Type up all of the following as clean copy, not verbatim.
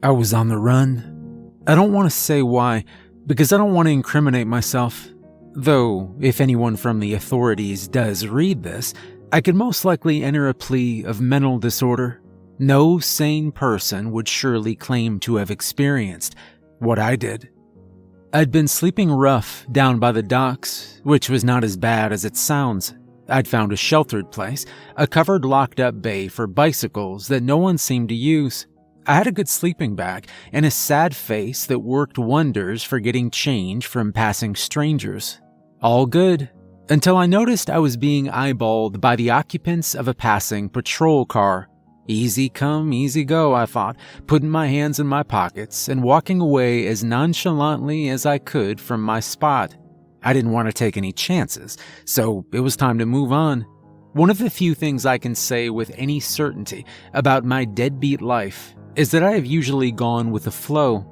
I was on the run. I don't want to say why, because I don't want to incriminate myself. Though, if anyone from the authorities does read this, I could most likely enter a plea of mental disorder. No sane person would surely claim to have experienced what I did. I'd been sleeping rough down by the docks, which was not as bad as it sounds. I'd found a sheltered place, a covered locked-up bay for bicycles that no one seemed to use. I had a good sleeping bag and a sad face that worked wonders for getting change from passing strangers. All good, until I noticed I was being eyeballed by the occupants of a passing patrol car. Easy come, easy go, I thought, putting my hands in my pockets and walking away as nonchalantly as I could from my spot. I didn't want to take any chances, so it was time to move on. One of the few things I can say with any certainty about my deadbeat life is that I have usually gone with the flow.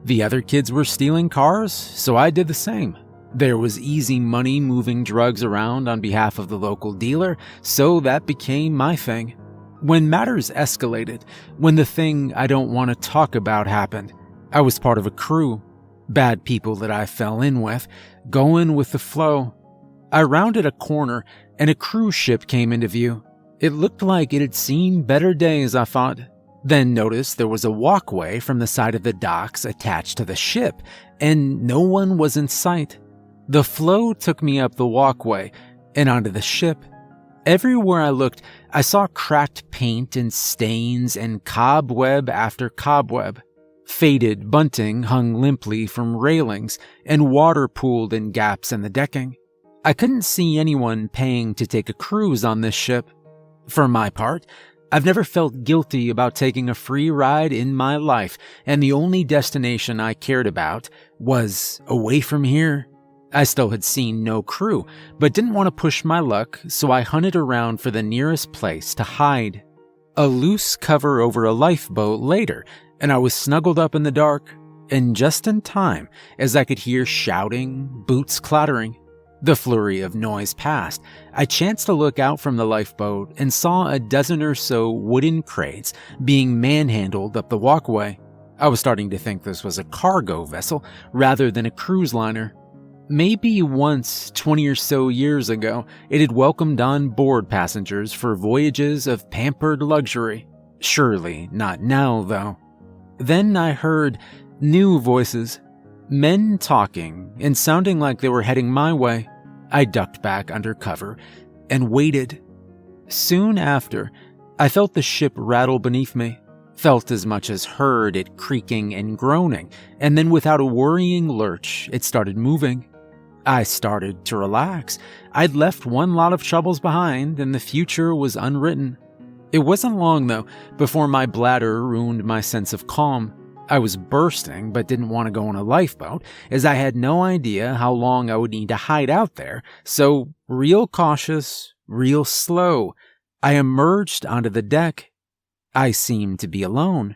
The other kids were stealing cars, so I did the same. There was easy money moving drugs around on behalf of the local dealer, so that became my thing. When matters escalated, when the thing I don't want to talk about happened, I was part of a crew. Bad people that I fell in with, going with the flow. I rounded a corner and a cruise ship came into view. It looked like it had seen better days, I thought. Then noticed there was a walkway from the side of the docks attached to the ship, and no one was in sight. The flow took me up the walkway and onto the ship. Everywhere I looked, I saw cracked paint and stains and cobweb after cobweb. Faded bunting hung limply from railings, and water pooled in gaps in the decking. I couldn't see anyone paying to take a cruise on this ship. For my part, I've never felt guilty about taking a free ride in my life, and the only destination I cared about was away from here. I still had seen no crew, but didn't want to push my luck, so I hunted around for the nearest place to hide. A loose cover over a lifeboat later, and I was snuggled up in the dark, and just in time as I could hear shouting, boots clattering. The flurry of noise passed. I chanced to look out from the lifeboat and saw a dozen or so wooden crates being manhandled up the walkway. I was starting to think this was a cargo vessel rather than a cruise liner. Maybe once, 20 or so years ago, it had welcomed on board passengers for voyages of pampered luxury. Surely not now, though. Then I heard new voices. Men talking and sounding like they were heading my way. I ducked back under cover and waited. Soon after, I felt the ship rattle beneath me, felt as much as heard it creaking and groaning, and then without a worrying lurch, it started moving. I started to relax. I'd left one lot of troubles behind, and the future was unwritten. It wasn't long, though, before my bladder ruined my sense of calm. I was bursting, but didn't want to go on a lifeboat, as I had no idea how long I would need to hide out there, so real cautious, real slow, I emerged onto the deck. I seemed to be alone.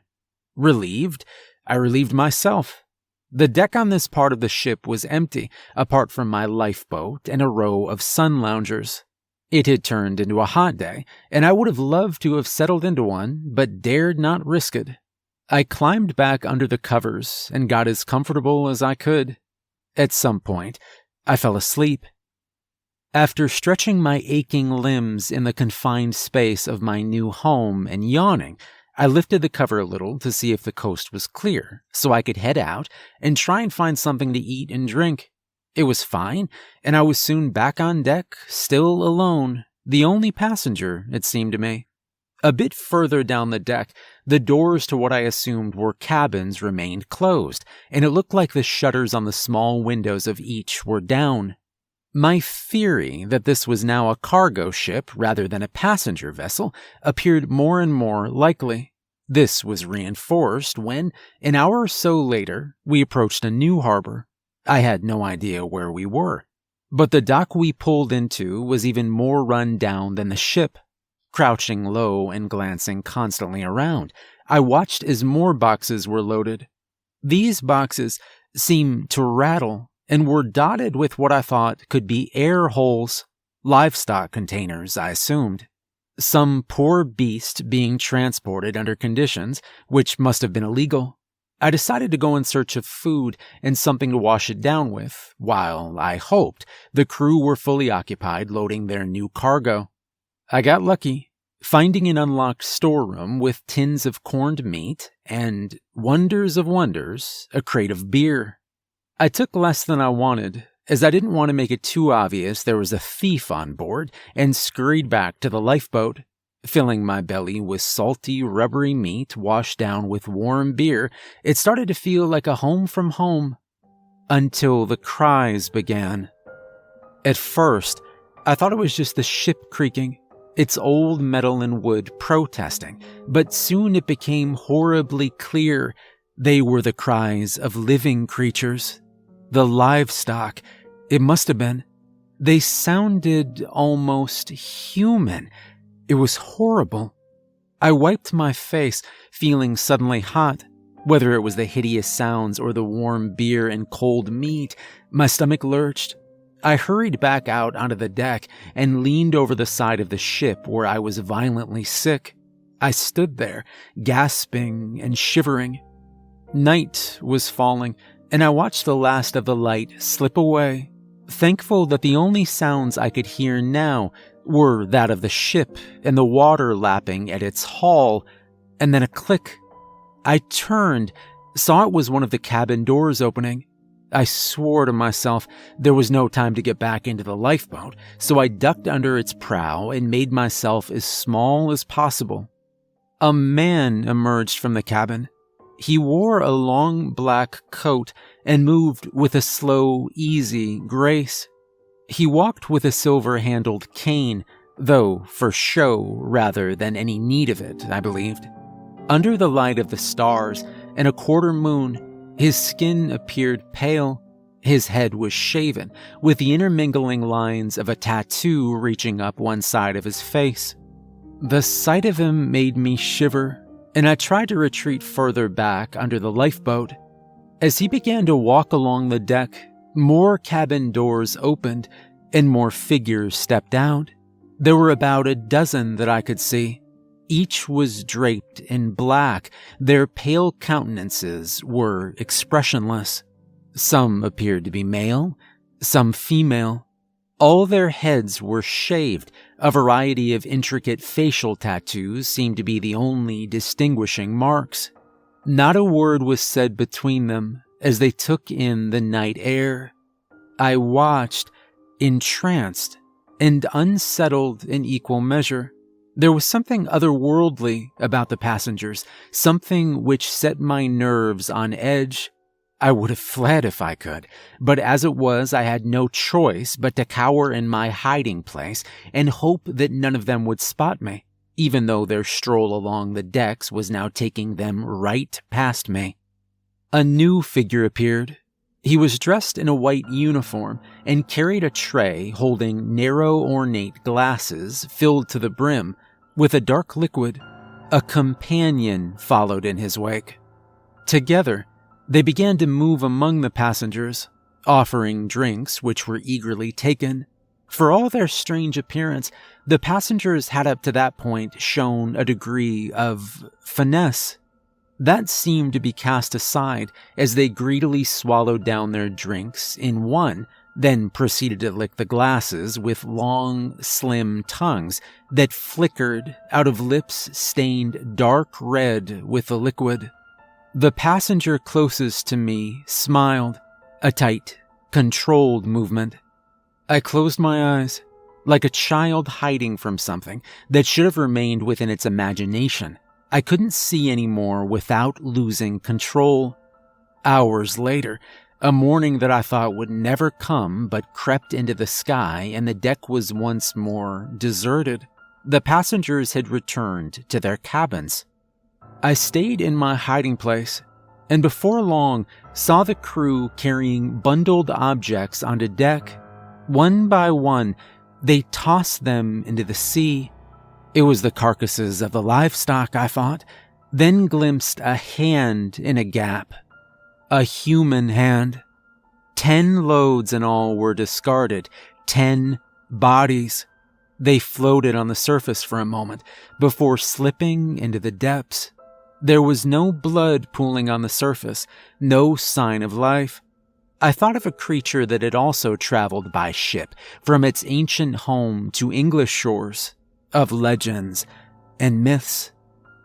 Relieved, I relieved myself. The deck on this part of the ship was empty, apart from my lifeboat and a row of sun loungers. It had turned into a hot day, and I would have loved to have settled into one, but dared not risk it. I climbed back under the covers and got as comfortable as I could. At some point, I fell asleep. After stretching my aching limbs in the confined space of my new home and yawning, I lifted the cover a little to see if the coast was clear, so I could head out and try and find something to eat and drink. It was fine, and I was soon back on deck, still alone, the only passenger, it seemed to me. A bit further down the deck, the doors to what I assumed were cabins remained closed, and it looked like the shutters on the small windows of each were down. My theory that this was now a cargo ship rather than a passenger vessel appeared more and more likely. This was reinforced when, an hour or so later, we approached a new harbor. I had no idea where we were, but the dock we pulled into was even more run down than the ship. Crouching low and glancing constantly around, I watched as more boxes were loaded. These boxes seemed to rattle and were dotted with what I thought could be air holes, livestock containers, I assumed. Some poor beast being transported under conditions which must have been illegal. I decided to go in search of food and something to wash it down with, while I hoped the crew were fully occupied loading their new cargo. I got lucky, finding an unlocked storeroom with tins of corned meat and, wonders of wonders, a crate of beer. I took less than I wanted, as I didn't want to make it too obvious there was a thief on board, and scurried back to the lifeboat. Filling my belly with salty, rubbery meat washed down with warm beer, it started to feel like a home from home. Until the cries began. At first, I thought it was just the ship creaking, its old metal and wood protesting, but soon it became horribly clear they were the cries of living creatures. The livestock, it must have been. They sounded almost human. It was horrible. I wiped my face, feeling suddenly hot. Whether it was the hideous sounds or the warm beer and cold meat, my stomach lurched. I hurried back out onto the deck and leaned over the side of the ship where I was violently sick. I stood there, gasping and shivering. Night was falling, and I watched the last of the light slip away, thankful that the only sounds I could hear now were that of the ship and the water lapping at its hull, and then a click. I turned, saw it was one of the cabin doors opening. I swore to myself there was no time to get back into the lifeboat, so I ducked under its prow and made myself as small as possible. A man emerged from the cabin. He wore a long black coat and moved with a slow, easy grace. He walked with a silver-handled cane, though for show rather than any need of it, I believed. Under the light of the stars and a quarter moon, his skin appeared pale. His head was shaven, with the intermingling lines of a tattoo reaching up one side of his face. The sight of him made me shiver, and I tried to retreat further back under the lifeboat. As he began to walk along the deck, more cabin doors opened, and more figures stepped out. There were about a dozen that I could see. Each was draped in black. Their pale countenances were expressionless. Some appeared to be male, some female. All their heads were shaved. A variety of intricate facial tattoos seemed to be the only distinguishing marks. Not a word was said between them as they took in the night air. I watched, entranced, and unsettled in equal measure. There was something otherworldly about the passengers, something which set my nerves on edge. I would have fled if I could, but as it was, I had no choice but to cower in my hiding place and hope that none of them would spot me, even though their stroll along the decks was now taking them right past me. A new figure appeared. He was dressed in a white uniform and carried a tray holding narrow, ornate glasses filled to the brim with a dark liquid. A companion followed in his wake. Together, they began to move among the passengers, offering drinks which were eagerly taken. For all their strange appearance, the passengers had up to that point shown a degree of finesse. That seemed to be cast aside as they greedily swallowed down their drinks in one, then proceeded to lick the glasses with long, slim tongues that flickered out of lips stained dark red with the liquid. The passenger closest to me smiled, a tight, controlled movement. I closed my eyes, like a child hiding from something that should have remained within its imagination. I couldn't see anymore without losing control. Hours later, a morning that I thought would never come but crept into the sky, and the deck was once more deserted. The passengers had returned to their cabins. I stayed in my hiding place, and before long saw the crew carrying bundled objects onto deck. One by one, they tossed them into the sea. It was the carcasses of the livestock, I thought, then glimpsed a hand in a gap. A human hand. 10 loads in all were discarded, 10 bodies. They floated on the surface for a moment before slipping into the depths. There was no blood pooling on the surface, no sign of life. I thought of a creature that had also traveled by ship from its ancient home to English shores, of legends and myths.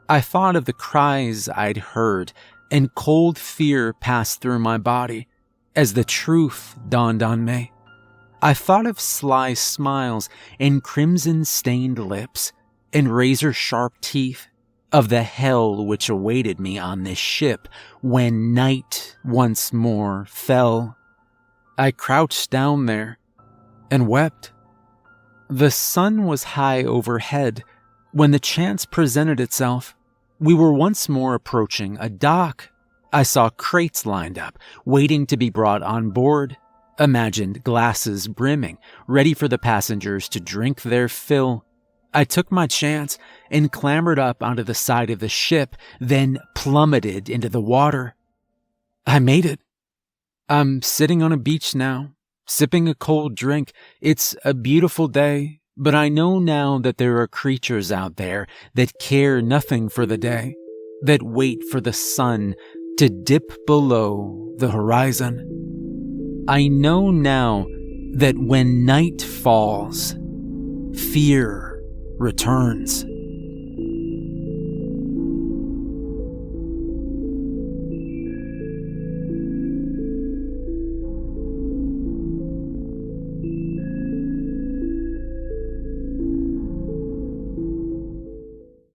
I thought of the cries I'd heard, and cold fear passed through my body as the truth dawned on me. I thought of sly smiles and crimson-stained lips and razor-sharp teeth, of the hell which awaited me on this ship when night once more fell. I crouched down there and wept. The sun was high overhead when the chance presented itself. We were once more approaching a dock. I saw crates lined up, waiting to be brought on board. Imagined glasses brimming, ready for the passengers to drink their fill. I took my chance and clambered up onto the side of the ship, then plummeted into the water. I made it. I'm sitting on a beach now, sipping a cold drink. It's a beautiful day, but I know now that there are creatures out there that care nothing for the day, that wait for the sun to dip below the horizon. I know now that when night falls, fear returns.